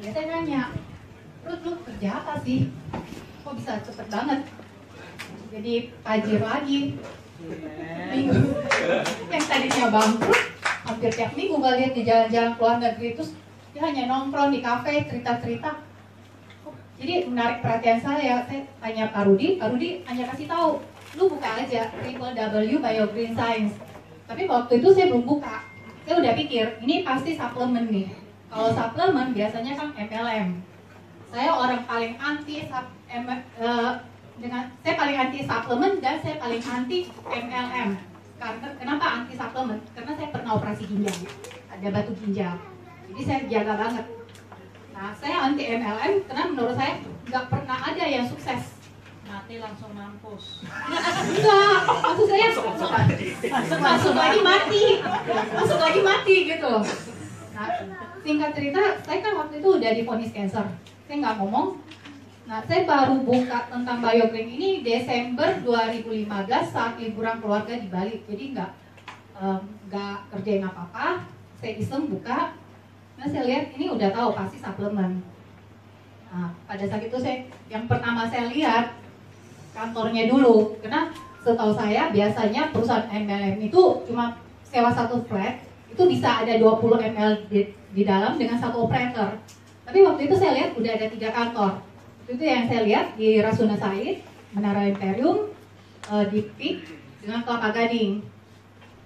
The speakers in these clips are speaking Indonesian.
Dia saya nanya, lu kerja apa sih? Kok bisa cepet banget? Jadi tajir lagi. Minggu yang tadinya bangkrut, hampir tiap minggu gak lihat di jalan-jalan keluar negeri, terus dia hanya nongkrong di kafe cerita-cerita. Jadi menarik perhatian saya tanya Pak Rudi hanya kasih tahu, lu buka aja www.biogreenscience. Tapi waktu itu saya belum buka, saya udah pikir ini pasti suplemen nih. Kalau suplemen biasanya kan MLM. Saya orang paling anti saya paling anti suplemen dan saya paling anti MLM. Karena kenapa anti suplemen? Karena saya pernah operasi ginjal, ada batu ginjal. Jadi saya jaga banget. Nah, saya anti MLM karena menurut saya nggak pernah ada yang sukses. Mati langsung mampus. Enggak, maksud saya masuk lagi mati gitu. Nah, singkat cerita, saya kan waktu itu udah divonis cancer. Saya nggak ngomong. Nah, saya baru buka tentang BioGreen ini Desember 2015 saat liburan keluarga di Bali. Jadi nggak kerjain apa-apa. Saya iseng buka. Nah, saya lihat ini udah tahu pasti suplemen. Nah, pada saat itu yang pertama saya lihat kantornya dulu, karena setahu saya biasanya perusahaan MLM itu cuma sewa satu flat, itu bisa ada 20 ml di dalam dengan satu operator. Tapi waktu itu saya lihat udah ada 3 kantor. Itu yang saya lihat di Rasuna Said, Menara Imperium, di PIK dengan Kelapa Gading.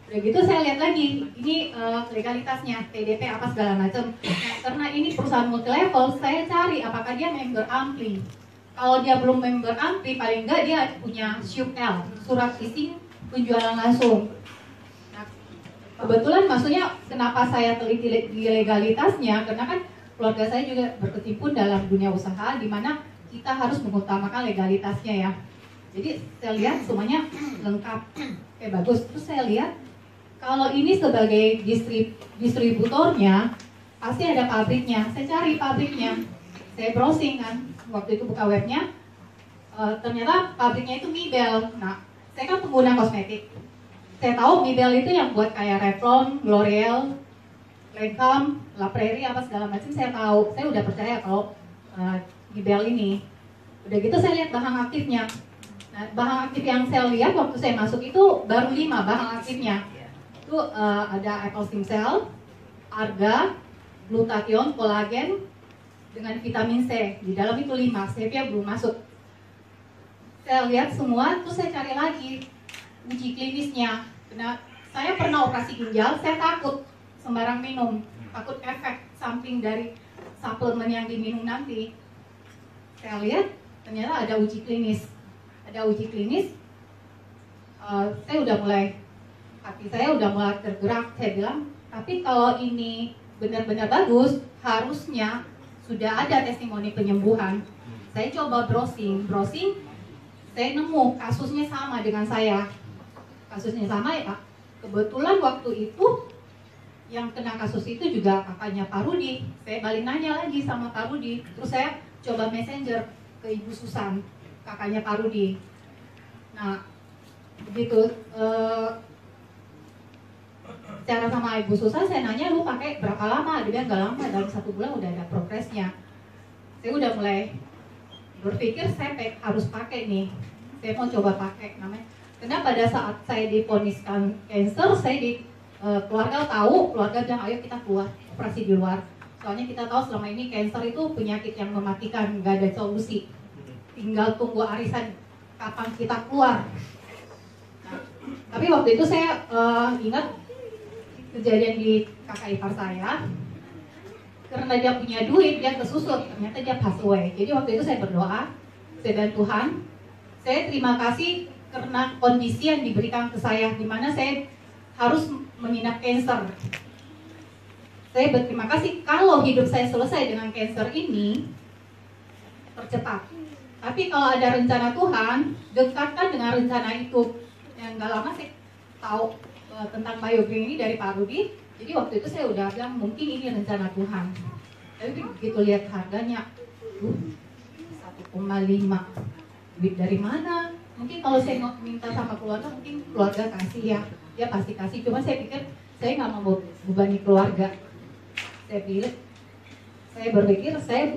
Udah gitu saya lihat lagi, ini legalitasnya, TDP apa segala macam. Nah, karena ini perusahaan multi level, saya cari apakah dia member AMPLI. Kalau dia belum member AMPLI, paling enggak dia punya SUL, surat izin penjualan langsung. Nah, kebetulan maksudnya kenapa saya teliti di legalitasnya, karena kan keluarga saya juga berkecimpung dalam dunia usaha, di mana kita harus mengutamakan legalitasnya ya. Jadi saya lihat semuanya lengkap, kayak bagus. Terus saya lihat kalau ini sebagai distributornya, pasti ada pabriknya. Saya cari pabriknya, saya browsing kan, waktu itu buka webnya, ternyata pabriknya itu Mibel. Nah, saya kan pengguna kosmetik. Saya tahu Mibel itu yang buat kayak Revlon, L'Oreal, Lancome, La Prairie, apa segala macam saya tahu. Saya udah percaya kalau Mibel ini. Udah gitu saya lihat bahan aktifnya. Nah, bahan aktif yang saya lihat waktu saya masuk itu baru 5 bahan aktifnya. Itu ada apple stem cell, arga, glutathione, kolagen, dengan vitamin C. Di dalam itu 5, stevia belum masuk. Saya lihat semua, terus saya cari lagi uji klinisnya. Nah, saya pernah operasi ginjal, saya takut sembarang minum, takut efek samping dari suplemen yang diminum nanti. Saya lihat ternyata ada uji klinis. Saya udah mulai, hati saya udah mulai tergerak. Saya bilang, tapi kalau ini benar-benar bagus, harusnya sudah ada testimoni penyembuhan. Saya coba browsing, saya nemu kasusnya sama dengan saya. Kasusnya sama ya Pak. Kebetulan waktu itu yang kena kasus itu juga kakaknya Pak Rudi. Saya balik nanya lagi sama Pak Rudi. Terus saya coba messenger ke Ibu Susan, kakaknya Pak Rudi. Nah, begitu cara sama Ibu Susan, saya nanya lu pakai berapa lama? Dia bilang nggak lama, dalam 1 bulan udah ada progresnya. Saya udah mulai berpikir saya harus pakai nih. Saya mau coba pakai namanya. Karena pada saat saya divonis cancer, keluarga tahu, keluarga bilang ayo kita keluar operasi di luar. Soalnya kita tahu selama ini cancer itu penyakit yang mematikan, nggak ada solusi. Tinggal tunggu arisan kapan kita keluar. Nah, tapi waktu itu saya ingat kejadian di kakak ipar saya. Karena dia punya duit, dia kesusut, ternyata dia pass away. Jadi waktu itu saya berdoa, saya bilang Tuhan, saya terima kasih karena kondisi yang diberikan ke saya, di mana saya harus menginap cancer. Saya berterima kasih kalau hidup saya selesai dengan cancer ini, tercepat. Tapi kalau ada rencana Tuhan, dekatkan dengan rencana itu. Yang nggak lama saya tahu tentang BioGreen ini dari Pak Rudi. Jadi waktu itu saya udah bilang mungkin ini rencana Tuhan. Tapi begitu lihat harganya, 1,5. Duit dari mana? Mungkin kalau saya minta sama keluarga, mungkin keluarga kasih ya. Dia pasti kasih. Cuma saya pikir saya nggak mau bebani keluarga. Saya saya berpikir saya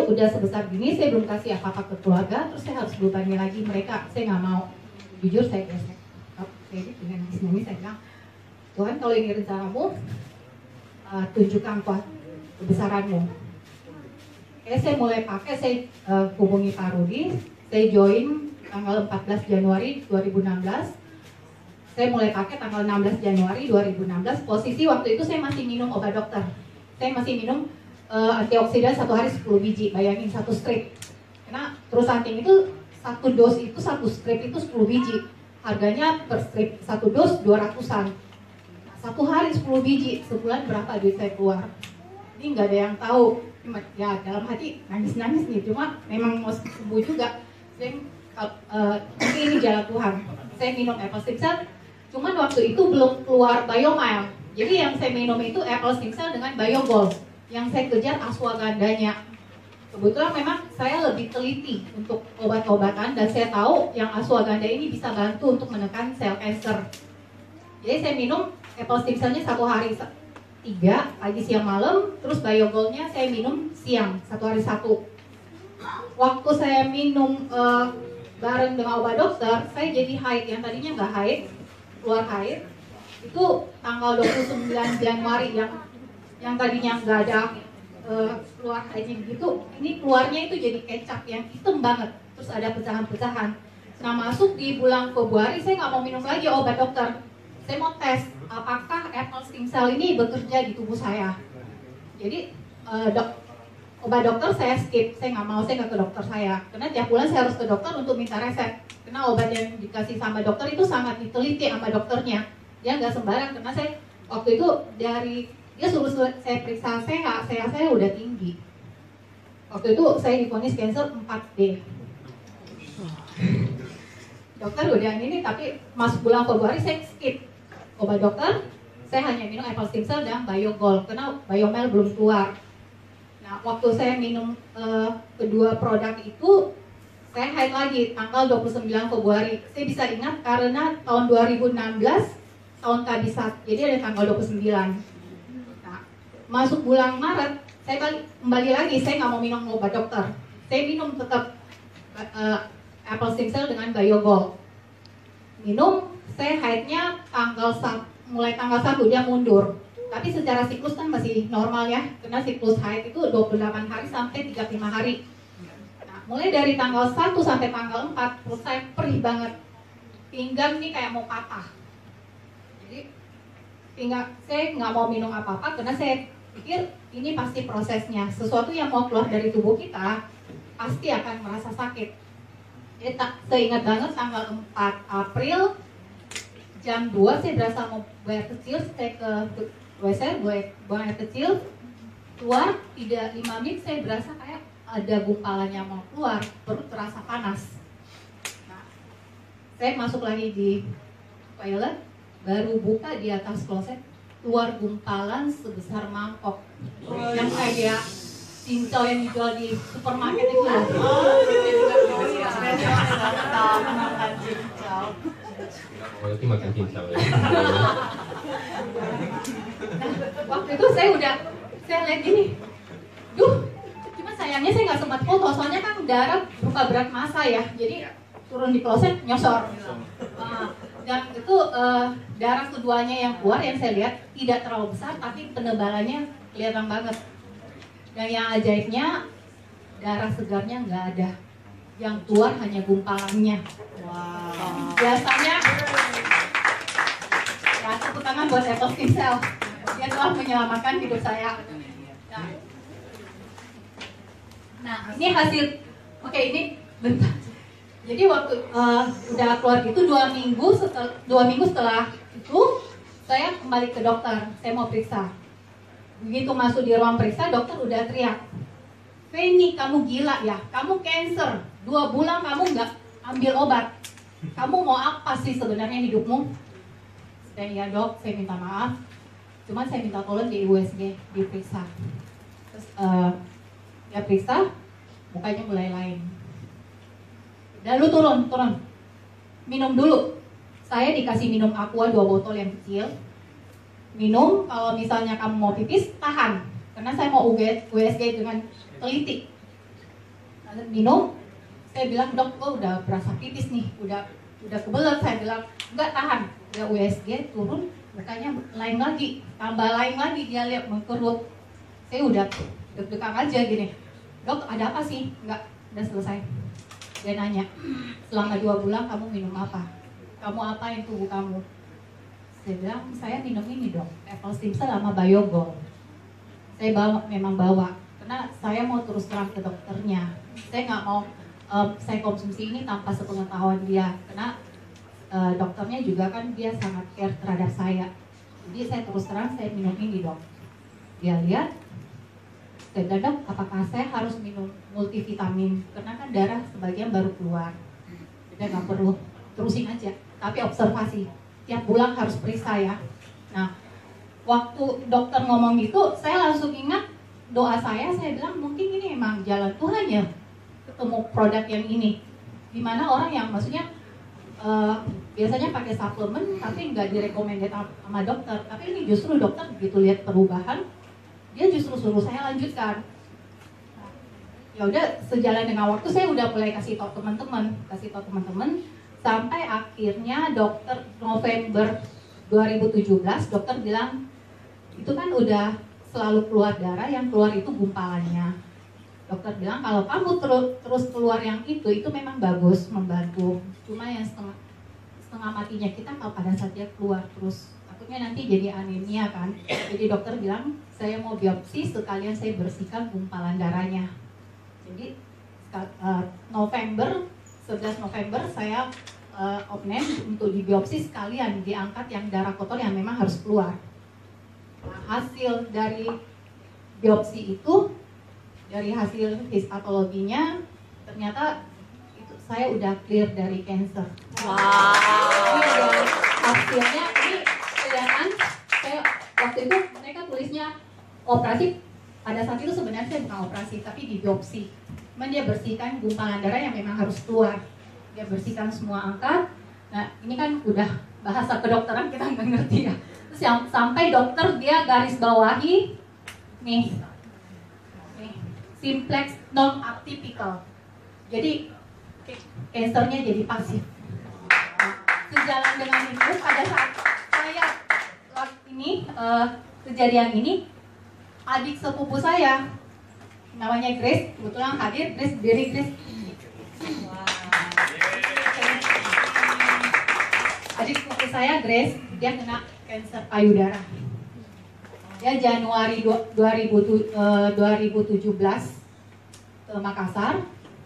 udah sebesar gini, saya belum kasih apa-apa ke keluarga, terus saya harus berubahnya lagi mereka, saya nggak mau. Jujur saya gesek, saya dengan nangis-nangis saya bilang, Tuhan kalau ini rencanamu, tunjukkan kebesaranmu. Saya mulai pakai, saya hubungi Pak Rudi, saya join tanggal 14 Januari 2016. Saya mulai pakai tanggal 16 Januari 2016. Posisi waktu itu saya masih minum obat dokter. Saya masih minum antioksidan 1 hari 10 biji, bayangin 1 strip. Karena terus saking itu 1 dos itu 1 strip itu 10 biji. Harganya per strip 1 dos 200-an. 1 hari 10 biji, sebulan berapa duit saya keluar? Ini nggak ada yang tahu. Ya dalam hati nangis-nangis nih, cuma memang mau sembuh juga. Saya ini jalan Tuhan. Saya minum apple stingsel, cuman waktu itu belum keluar Biomile. Jadi yang saya minum itu apple stingsel dengan Biogold. Yang saya kejar ashwagandanya. Kebetulan memang saya lebih teliti untuk obat-obatan dan saya tahu yang ashwagandha ini bisa bantu untuk menekan sel kanker. Jadi saya minum apple stingselnya 1 hari 3, pagi siang malam, terus Biogoldnya saya minum siang 1 hari 1. Waktu saya minum bareng dengan obat dokter, saya jadi haid. Yang tadinya nggak haid, keluar haid. Itu tanggal 29 Januari yang tadinya nggak ada keluar haidnya gitu. Ini keluarnya itu jadi kecap yang hitam banget. Terus ada pecahan-pecahan. Nah masuk di bulan Februari saya nggak mau minum lagi obat dokter. Saya mau tes apakah apple stingsel ini bekerja di tubuh saya. Jadi obat dokter saya skip, saya nggak mau, saya nggak ke dokter saya. Karena tiap bulan saya harus ke dokter untuk minta resep. Karena obat yang dikasih sama dokter itu sangat diteliti sama dokternya. Dia nggak sembarang, karena saya waktu itu dia suruh saya periksa saya udah tinggi. Waktu itu saya divonis cancer 4D. Dokter udah ini, tapi masuk bulan Februari saya skip obat dokter. Saya hanya minum apple stingsel dan Biogold karena Biomile belum keluar. Nah, waktu saya minum kedua produk itu, saya haid lagi tanggal 29 Februari. Saya bisa ingat karena tahun 2016 tahun kabisat, jadi ada tanggal 29. Nah, masuk bulan Maret, saya kembali lagi, saya nggak mau minum obat dokter. Saya minum tetap apple stingsel dengan Biogold. Minum, saya haidnya mulai tanggal 1 dia mundur. Tapi secara siklus kan masih normal ya, karena siklus haid itu 28 hari sampai 35 hari. Nah, mulai dari tanggal 1 sampai tanggal 4, terus saya perih banget. Pinggang nih kayak mau patah. Jadi pinggang saya nggak mau minum apa-apa karena saya pikir ini pasti prosesnya. Sesuatu yang mau keluar dari tubuh kita pasti akan merasa sakit. Jadi saya ingat banget tanggal 4 April jam 2 saya berasa mau buang air kecil, saya ke WC buang air kecil, keluar tidak 5 menit saya berasa kayak ada gumpalannya mau keluar, perut terasa panas. Nah, saya masuk lagi di toilet, baru buka di atas kloset, keluar gumpalan sebesar mangkok, yang kayak cincau yang dijual di supermarket itu loh. Oh, itu makan cincau ya. Waktu itu saya lihat gini, cuma sayangnya saya nggak sempat foto, soalnya kan darah luka berat massa ya, jadi turun di kloset nyosor. Dan itu darah keduanya yang keluar yang saya lihat tidak terlalu besar, tapi penebalannya kelihatan banget. Dan yang ajaibnya darah segarnya nggak ada, yang keluar hanya gumpalannya. Wow. Biasanya ya tepuk tangan buat apple stingsel, dia telah menyelamatkan hidup saya. Nah ini hasil, oke ini bentar. Jadi waktu udah keluar itu 2 minggu setelah itu saya kembali ke dokter, saya mau periksa. Begitu masuk di ruang periksa, dokter udah teriak, Feni kamu gila ya, kamu cancer, 2 bulan kamu nggak ambil obat, kamu mau apa sih sebenarnya hidupmu? Dan ya dok, saya minta maaf, cuman saya minta tolong di USG diperiksa. Terus dia periksa, mukanya mulai lain. Dan lu turun, minum dulu. Saya dikasih minum aqua 2 botol yang kecil. Minum, kalau misalnya kamu mau pipis, tahan karena saya mau USG dengan teliti. Lalu minum, saya bilang dok, gue udah berasa pipis nih, udah kebelet. Saya bilang enggak, tahan, udah USG turun, mukanya lain lagi, tambah lain lagi, dia lihat mengkerut. Saya udah deg-degan aja gini, dok ada apa sih? Enggak, udah selesai. Dia nanya, selama 2 bulan kamu minum apa? Kamu apain tubuh kamu? Saya bilang, saya minum ini dok, Apple Stimsel sama Biogol. Saya memang bawa, karena saya mau terus terang ke dokternya. Saya nggak mau saya konsumsi ini tanpa sepengetahuan dia, karena dokternya juga kan dia sangat care terhadap saya. Jadi saya terus terang, saya minum ini dok. Dia lihat, saya bilang dok, apakah saya harus minum multivitamin? Karena kan darah sebagian baru keluar. Dia nggak perlu, terusin aja. Tapi observasi, tiap bulan harus periksa ya. Nah, waktu dokter ngomong gitu, saya langsung ingat doa saya bilang mungkin ini emang jalan Tuhan ya, ketemu produk yang ini. Dimana orang yang maksudnya biasanya pakai suplemen tapi nggak direkomendasi sama dokter, tapi ini justru dokter begitu lihat perubahan, dia justru suruh saya lanjutkan. Ya udah, sejalan dengan waktu saya udah mulai kasih tau teman-teman, sampai akhirnya dokter November 2017 dokter bilang itu kan udah selalu keluar darah, yang keluar itu gumpalannya. Dokter bilang kalau kamu terus keluar yang itu memang bagus, membantu. Cuma yang setengah matinya kita kalau pada saat dia keluar terus, takutnya nanti jadi anemia kan. Jadi dokter bilang saya mau biopsi sekalian saya bersihkan gumpalan darahnya. Jadi 11 November saya opname untuk dibiopsi sekalian diangkat yang darah kotor yang memang harus keluar. Nah, hasil dari biopsi itu, dari hasil histopatologinya ternyata itu saya udah clear dari cancer. Wow. Jadi hasilnya ini kelihatan. Saya waktu itu mereka tulisnya operasi. Pada saat itu sebenarnya saya bukan operasi tapi di biopsi. Cuman dia bersihkan gumpalan darah yang memang harus keluar. Dia bersihkan semua angkat. Nah ini kan udah bahasa kedokteran kita nggak ngerti ya. Terus yang sampai dokter dia garis bawahi nih simplex non atypical. Jadi kansernya jadi pasif. Nah, sejalan dengan itu pada saat saya ini kejadian ini, adik sepupu saya namanya Grace kebetulan hadir. Grace dari Grace. Adik sepupu saya Grace, dia kena kanker payudara. Dia Januari 2017 ke Makassar.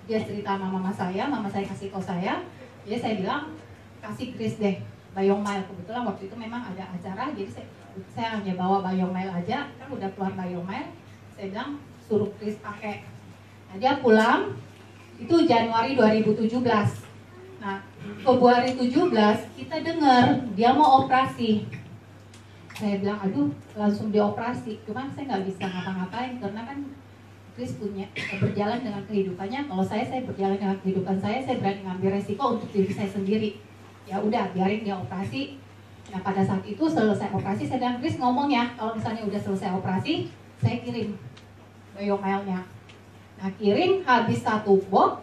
Dia cerita sama mama saya kasih tahu saya. Jadi saya bilang kasih Grace deh Biomile. Kebetulan waktu itu memang ada acara, jadi saya hanya bawa Biomile aja. Kan udah keluar Biomile, saya bilang suruh Grace pakai. Nah dia pulang itu Januari 2017. Nah Februari 17 kita dengar dia mau operasi. Saya bilang aduh langsung dioperasi, cuman saya nggak bisa ngapa-ngapain karena kan Chris punya berjalan dengan kehidupannya. Kalau saya berjalan dengan kehidupan saya berani ngambil resiko untuk diri saya sendiri. Ya udah biarin dia operasi. Nah pada saat itu selesai operasi saya bilang Chris ngomong ya, kalau misalnya udah selesai operasi saya kirim Biomile-nya. Nah kirim habis 1 box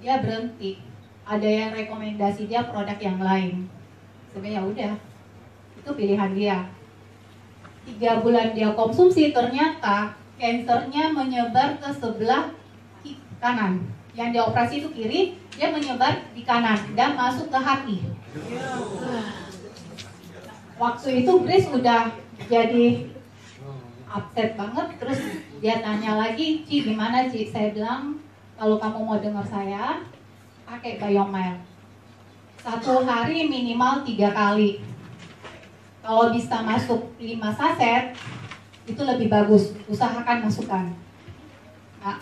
dia berhenti. Ada yang rekomendasi dia produk yang lain. Sebenarnya ya udah, itu pilihan dia. 3 bulan dia konsumsi ternyata kansernya menyebar ke sebelah kanan. Yang dia operasi itu kiri, dia menyebar di kanan dan masuk ke hati. Waktu itu Grace udah jadi upset banget. Terus dia tanya lagi, Ci gimana Ci? Saya bilang kalau kamu mau dengar saya, pakai Biomile. 1 hari minimal 3 kali. Kalau bisa masuk 5 saset, itu lebih bagus. Usahakan masukkan. Nah,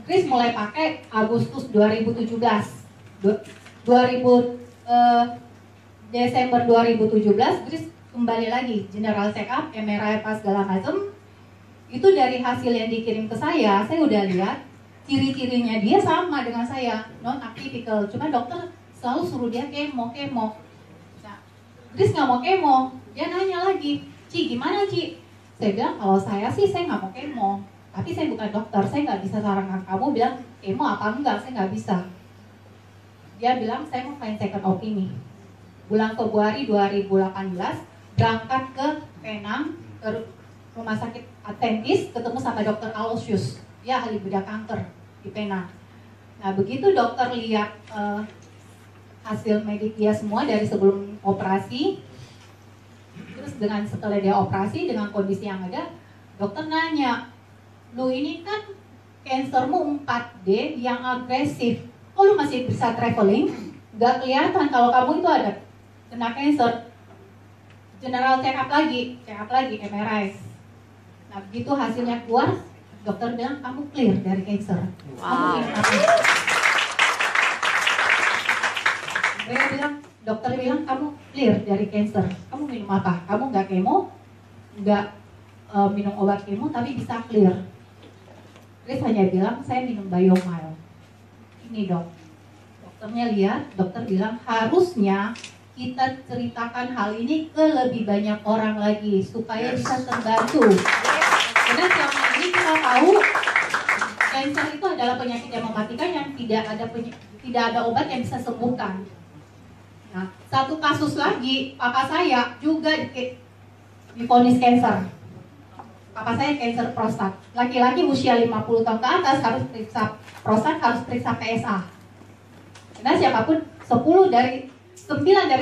Chris mulai pakai Agustus 2017. Desember 2017, Chris kembali lagi general check up, MRI pas segala macam. Itu dari hasil yang dikirim ke saya udah lihat ciri-cirinya dia sama dengan saya, non atypical. Cuma dokter selalu suruh dia kemo. Nah, Chris nggak mau kemo. Dia nanya lagi, Ci gimana Ci? Saya bilang kalau saya sih saya nggak mau kemo, tapi saya bukan dokter, saya nggak bisa sarankan kamu bilang kemo apa enggak, saya nggak bisa. Dia bilang saya mau find second opinion. Bulan Februari 2018 berangkat ke Penang, ke rumah sakit Adventist, ketemu sama dokter Aloysius, dia ahli bedah kanker di Penang. Nah begitu dokter lihat hasil medik dia semua dari sebelum operasi, terus dengan setelah dia operasi dengan kondisi yang ada, dokter nanya, lu ini kan kansermu 4D yang agresif, kok lu masih bisa traveling? Gak kelihatan kalau kamu itu ada kena kanker. General check up lagi MRI. Nah begitu hasilnya keluar, dokter bilang kamu clear dari kanker. Wow. Dokter bilang kamu clear dari kanker. Kamu minum apa? Kamu nggak kemo, nggak minum obat kemo, tapi bisa clear. Terus hanya bilang saya minum Biomile. Ini dok. Dokternya lihat, dokter bilang harusnya kita ceritakan hal ini ke lebih banyak orang lagi supaya bisa terbantu. Karena selama ini kita tahu kanker itu adalah penyakit yang mematikan yang tidak ada obat yang bisa sembuhkan. Nah, satu kasus lagi, papa saya juga divonis kanker. Papa saya kanker prostat. Laki-laki usia 50 tahun ke atas harus periksa prostat, harus periksa PSA. Karena siapapun 9 dari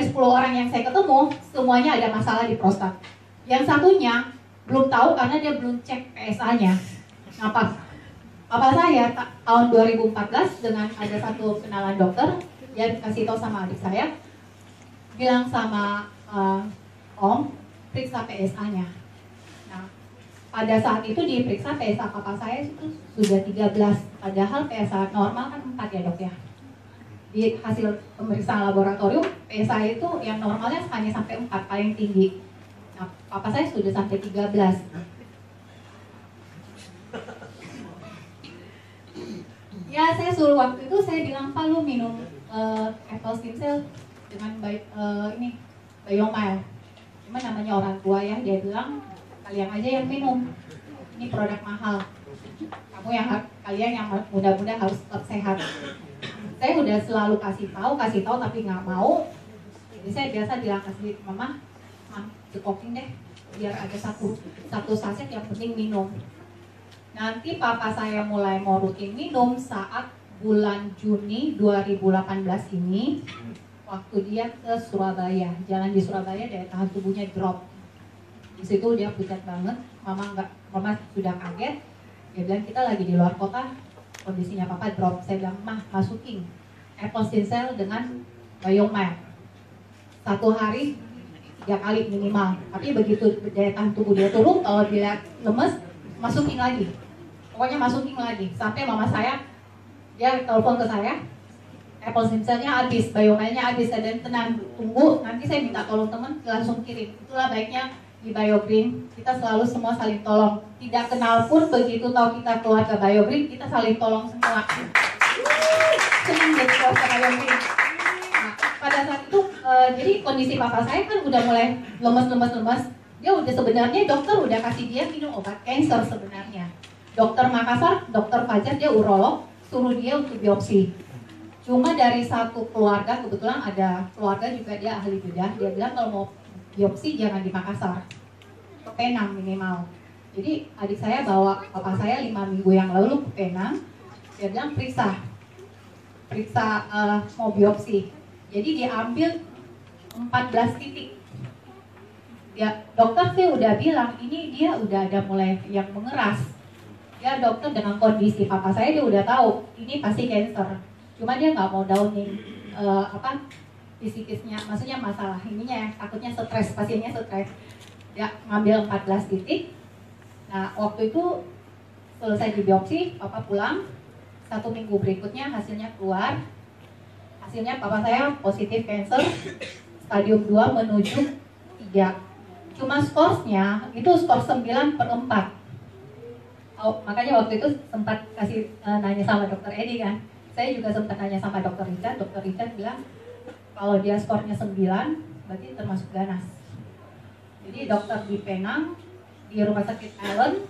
10 orang yang saya ketemu, semuanya ada masalah di prostat. Yang satunya belum tahu karena dia belum cek PSA-nya. Nah, papa saya tahun 2014 dengan ada satu kenalan dokter, dia dikasih tahu sama adik saya, bilang sama Om, periksa PSA-nya. Nah, pada saat itu diperiksa PSA papa saya itu sudah 13, padahal PSA normal kan 4 ya dok ya. Di hasil pemeriksaan laboratorium, PSA itu yang normalnya hanya sampai 4 paling tinggi. Nah, papa saya sudah sampai 13. Ya, saya suruh waktu itu saya bilang, Pak lu minum apple stem cell dengan Biomile. Cuma namanya orang tua ya, dia bilang kalian aja yang minum. Ini produk mahal. Kalian yang muda-muda harus tetap sehat. Saya udah selalu kasih tahu tapi nggak mau. Jadi saya biasa bilang kasih mama cekokin deh, biar ada satu saset yang penting minum. Nanti papa saya mulai mau rutin minum saat bulan Juni 2018 ini, waktu dia ke Surabaya, jalan di Surabaya daya tahan tubuhnya drop. Di situ dia pucat banget, mama sudah kaget. Dia bilang kita lagi di luar kota, kondisinya papa drop. Saya bilang, mah masukin apple stem cell dengan Biomile. 1 hari 3 kali minimal. Tapi begitu daya tahan tubuh dia turun, kalau dia lemes, masukin lagi. Pokoknya masukin lagi. Sampai mama saya, dia telepon ke saya, apple stem cell-nya habis, Biomile-nya habis. Dan tenang, tunggu, nanti saya minta tolong teman langsung kirim. Itulah baiknya di BioGreen, kita selalu semua saling tolong. Tidak kenal pun begitu tahu kita keluar ke BioGreen, kita saling tolong semua. Senang jadi keluar ke BioGreen. Nah, pada saat itu, jadi kondisi papa saya kan udah mulai lemes. Dia udah sebenarnya dokter udah kasih dia minum obat kanker sebenarnya. Dokter Makassar, dokter Fajar, dia urolog, suruh dia untuk biopsi. Cuma dari satu keluarga, kebetulan ada keluarga juga dia ahli bedah, dia bilang kalau mau biopsi jangan di Makassar, ke Penang minimal. Jadi adik saya bawa papa saya 5 minggu yang lalu ke Penang, dia bilang periksa mau biopsi. Jadi diambil 14 titik. Ya dokter sih udah bilang ini dia udah ada mulai yang mengeras. Ya dokter dengan kondisi papa saya dia udah tahu ini pasti kanker. Cuma dia nggak mau downing psikisnya, maksudnya masalah ininya, takutnya stres, pasiennya stres. Ya ngambil 14 titik. Nah waktu itu selesai di biopsi, papa pulang. 1 minggu berikutnya hasilnya keluar. Hasilnya papa saya positif kanker stadium 2 menuju 3. Cuma skornya itu skor 9/4. Oh, makanya waktu itu sempat kasih nanya sama dokter Edi kan. Saya juga sempat nanya sama dokter Richard. Dokter Richard bilang kalau dia skornya 9 berarti termasuk ganas. Jadi dokter di Penang di rumah sakit Allen,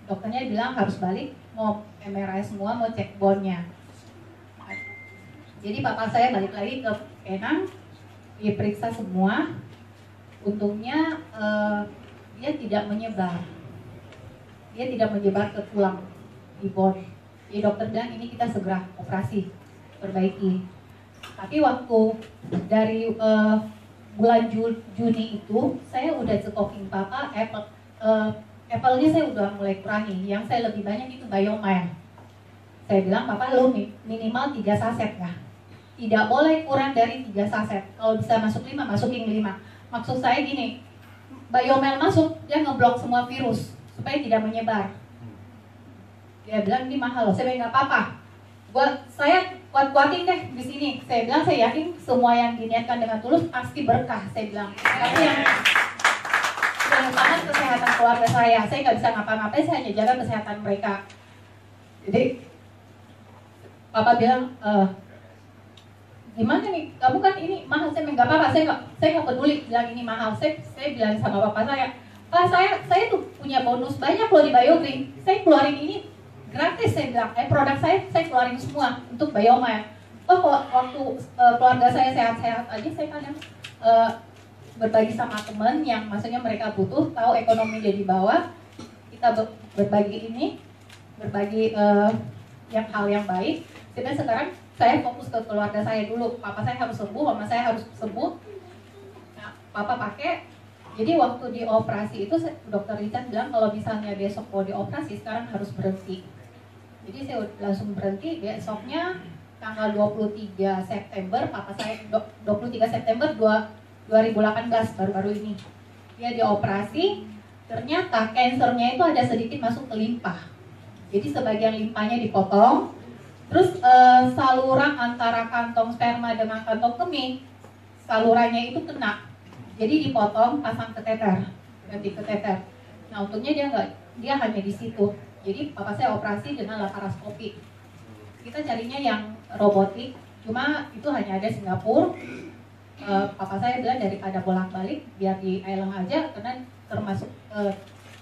dokternya bilang harus balik, mau MRI semua, mau cek bone-nya. Jadi papa saya balik lagi ke Penang, diperiksa semua. Untungnya dia tidak menyebar. Dia tidak menyebar ke tulang di bone. Jadi dokter bilang ini kita segera operasi, perbaiki. Tapi waktu dari bulan Juni itu, saya udah cekokin papa, Apple-nya saya udah mulai kurangi. Yang saya lebih banyak itu Biomile. Saya bilang, papa lo minimal 3 saset ya. Tidak boleh kurang dari 3 saset. Kalau bisa masuk 5, masukin 5. Maksud saya gini, Biomile masuk, dia ngeblok semua virus supaya tidak menyebar. Dia bilang ini mahal loh, saya bilang nggak apa-apa. Saya kuat-kuatin deh di sini. Saya bilang saya yakin semua yang diniatkan dengan tulus pasti berkah. Saya bilang. Tapi yang utama kesehatan keluarga saya nggak bisa ngapa-ngapain, saya hanya jaga kesehatan mereka. Jadi papa bilang, gimana nih? Kamu kan ini mahal. Saya nggak apa-apa. Saya nggak peduli bilang ini mahal. Saya bilang sama papa saya, Pak saya tuh punya bonus banyak loh di BioGreen. Saya keluarin ini gratis, saya bilang, produk saya keluarin semua untuk Biomile. Waktu keluarga saya sehat-sehat aja, saya kadang berbagi sama teman yang maksudnya mereka butuh, tahu ekonomi dia di bawah, kita berbagi ini, berbagi hal yang baik. Jadi sekarang saya fokus ke keluarga saya dulu. Papa saya harus sembuh, mama saya harus sembuh. Nah, papa pakai. Jadi waktu di operasi itu dokter Richard bilang kalau misalnya besok mau dioperasi sekarang harus berhenti. Jadi saya langsung berhenti. Besoknya tanggal 23 September, papa saya 23 September 2018 baru-baru ini. Dia dioperasi, ternyata kansernya itu ada sedikit masuk ke limpa. Jadi sebagian limpanya dipotong, terus saluran antara kantong sperma dengan kantong kemih, salurannya itu kena. Jadi dipotong, pasang kateter, ganti kateter. Nah untungnya dia hanya di situ. Jadi papa saya operasi dengan laparoskopi. Kita carinya yang robotik, cuma itu hanya ada Singapura. Papa saya bilang daripada bolak-balik, biar di Island aja, karena termasuk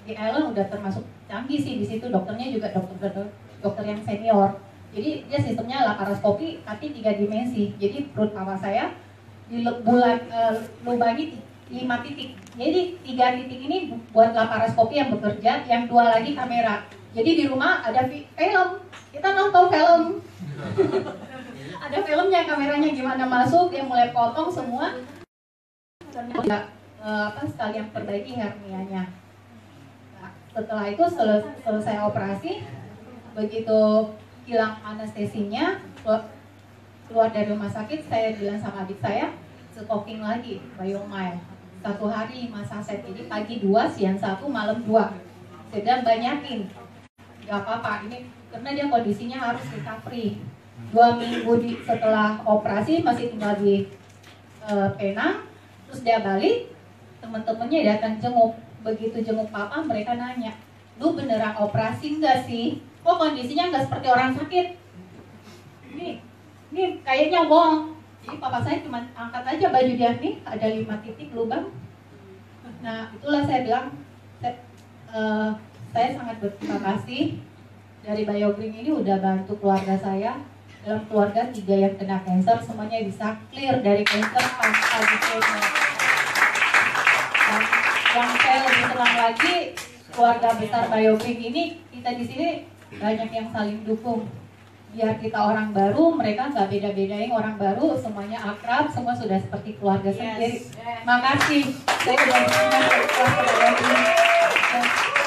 di Island udah termasuk canggih sih di situ. Dokternya juga dokter yang senior. Jadi dia sistemnya laparoskopi tapi 3 dimensi. Jadi perut papa saya lubangi 5 titik. Jadi 3 titik ini buat laparoskopi yang bekerja, yang 2 lagi kamera. Jadi di rumah ada film, kita nonton film. Ada filmnya, kameranya gimana masuk, dia mulai potong semua. Sekalian perbaiki hernianya. Nah, setelah itu selesai operasi, begitu hilang anestesinya, keluar dari rumah sakit, saya bilang sama adik saya, stoking lagi Biomile. 1 hari 5 saset, jadi pagi 2, siang 1, malam 2. Saya bilang banyakin, gak apa-apa, ini karena dia kondisinya harus recovery. 2 minggu setelah operasi masih tinggal di Penang, terus dia balik, teman-temannya datang jenguk. Begitu jenguk papa, mereka nanya, lu beneran operasi enggak sih? Kok kondisinya nggak seperti orang sakit? Ini kayaknya bohong. Jadi papa saya cuma angkat aja baju dia nih, ada 5 titik lubang. Nah itulah saya bilang, saya sangat berterima kasih dari BioGreen ini udah bantu keluarga saya. Dalam keluarga 3 yang kena kanker, semuanya bisa clear dari kanker pasca di kemo. Dan yang saya lebih senang lagi, keluarga besar BioGreen ini, kita di sini banyak yang saling dukung. Biar kita orang baru, mereka nggak beda-bedain orang baru, semuanya akrab, semua sudah seperti keluarga sendiri. Makasih, saya udah berterima kasih keluarga BioGreen.